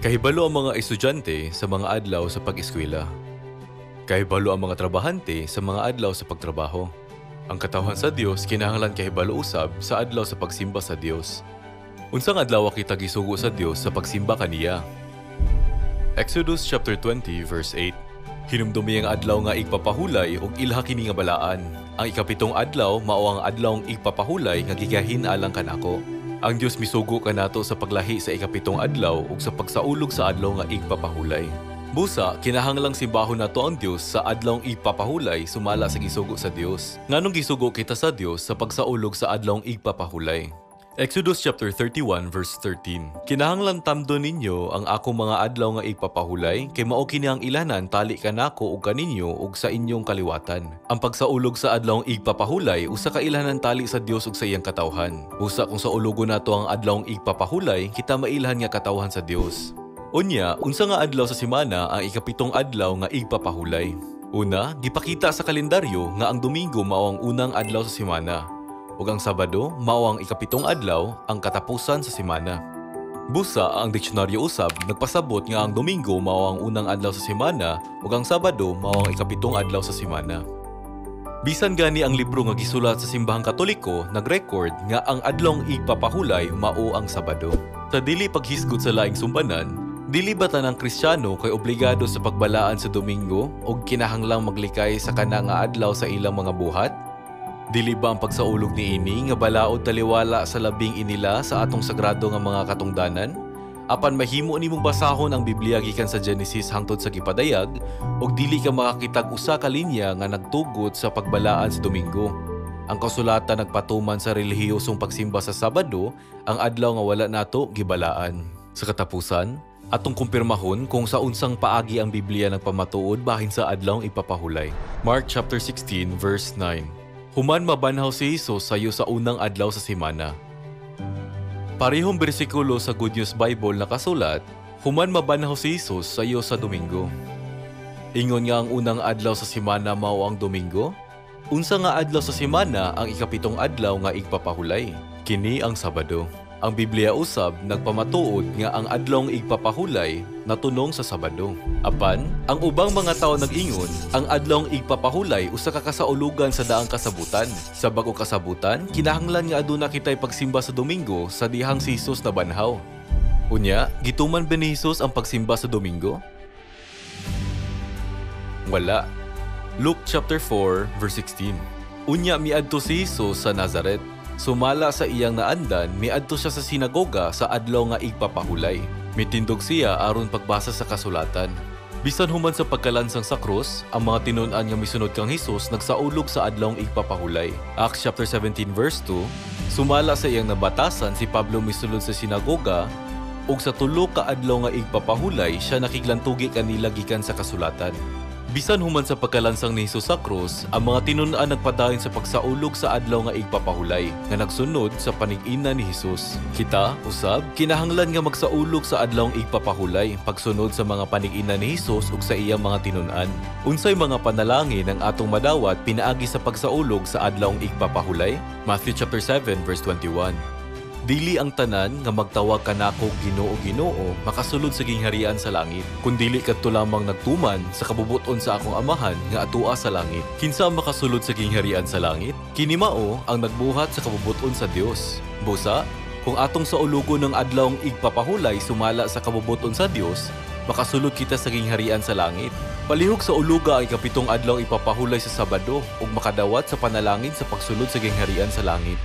Kahibalo ang mga estudyante sa mga adlaw sa pag-eskwela. Kahibalo ang mga trabahante sa mga adlaw sa pagtrabaho. Ang katawhan sa Dios kinahanglan kahibalo usab sa adlaw sa pagsimba sa Dios. Unsang adlaw kita gisugo sa Dios sa pagsimba kaniya? Exodus chapter 20 verse 8. Hinumdumi ang adlaw nga igpapahulay ug ilha kini nga balaan. Ang ikapitong adlaw mao ang adlawng igpapahulay nga gigahin alang kanako. Ang Dios misugo kanato sa paglahi sa ikapitong adlaw ug sa pagsaulog sa adlaw nga igpapahulay. Busa, kinahanglang simbahon nato ang Dios sa adlawng igpapahulay sumala sa gisugo sa Dios. Nganong gisugo kita sa Dios sa pagsaulog sa adlawng igpapahulay? Exodus chapter 31 verse 13. Kinahanglan tamdon ninyo ang akong mga adlaw nga igpapahulay kay mao kini ang ilanan tali kanako ug kaninyo ug sa inyong kaliwatan. Ang pagsaulog sa adlawng igpapahulay usa ka ilanan tali sa Dios ug sa iyang katawhan. Busa kung sa ulogon nato ang adlawng igpapahulay, kita mailhan nga katawhan sa Dios. Unya, unsa nga adlaw sa semana ang ikapitong adlaw nga igpapahulay? Una, gipakita sa kalendaryo nga ang Domingo mao ang unang adlaw sa semana. Ug ang Sabado mao ang ikapitong adlaw, ang katapusan sa semana. Busa, ang diksyonaryo usab nagpasabot nga ang Domingo mao ang unang adlaw sa semana ug ang Sabado mao ang ikapitong adlaw sa semana. Bisan gani ang libro nga gisulat sa simbahang Katoliko nag-record nga ang adlawng igpapahulay mao ang Sabado. Sa dili paghisgot sa laing sumbanan, dili ba tanang Kristiyano kay obligado sa pagbalaan sa Domingo ug kinahanglang maglikay sa kana nga adlaw sa ilang mga buhat? Dili ba ang pagsaulog niini nga balaod taliwala sa labing inila sa atong sagrado nga mga katungdanan? Apan mahimo nimong basahon ang Biblia gikan sa Genesis hangtod sa gipadayag ug dili ka makakitag usa ka linya nga nagtugot sa pagbalaan sa Domingo. Ang kasulatan nagpatuman sa relihiyosong pagsimba sa Sabado, ang adlaw nga wala nato gibalaan. Sa katapusan, atong kumpirmahon kung sa unsang paagi ang Biblia nagpamatuod bahin sa adlawng ipapahulay. Mark chapter 16 verse 9. Human mabanhaw si Jesus sayo sa unang adlaw sa semana. Parehong bersikulo sa Good News Bible nakasulat, human mabanhaw si Jesus sayo sa Domingo. Ingon nga ang unang adlaw sa semana mao ang Domingo? Unsa nga adlaw sa semana ang ikapitong adlaw nga igpapahulay? Kini ang Sabado. Ang Biblia usab nagpamatuod nga ang adlawng igpapahulay natunong sa Sabado. Apan, ang ubang mga tawo nag-ingon, ang adlawng igpapahulay usa ka kasaulugan sa daang kasabutan. Sa bag-o kasabutan, kinahanglan nga aduna kitay pagsimba sa Domingo sa dihang si Jesus nabanhaw. Unya, gituman ba ni Jesus ang pagsimba sa Domingo? Wala. Luke chapter 4 verse 16. Unya miadto si Jesus sa Nazareth. Sumala sa iyang naandan, miadto siya sa sinagoga sa adlaw nga igpapahulay. Mitindog siya aron pagbasa sa kasulatan. Bisan human sa pagkalansang sa krus, ang mga tinun-an nga misunod kang Hesus nagsaulog sa adlawng igpapahulay. Acts chapter 17 verse 2, sumala sa iyang nabatasan si Pablo misulod sa sinagoga ug sa tulo ka adlaw nga igpapahulay siya nakiglantugi kanila gikan sa kasulatan. Bisan human sa pagkalansang ni Jesus sa krus, ang mga tinun-an nagpadayon sa pagsaulog sa adlaw nga igpapahulay nga nagsunod sa panig-ina ni Jesus. Kita, usab, kinahanglan nga magsaulog sa adlawng igpapahulay pagsunod sa mga panig-ina ni Jesus ug sa iyang mga tinun-an. Unsay mga panalangin ang atong madawat pinaagi sa pagsaulog sa adlawng igpapahulay? Matthew chapter 7 verse 21. Dili ang tanan nga magtawag kanako Ginoo Ginoo makasulod sa gingharian sa langit, kundili kadto lamang nagtuman sa kabubuton sa akong Amahan nga atua sa langit. Kinsa ang makasulod sa gingharian sa langit? Kini mao ang nagbuhat sa kabubuton sa Dios. Busa, kung atong sa ulugon ng adlawng igpapahulay sumala sa kabubuton sa Dios, makasulod kita sa gingharian sa langit. Palihog sa uluga ang ikapitong adlaw ipapahulay sa Sabado ug makadawat sa panalangin sa pagsulod sa gingharian sa langit.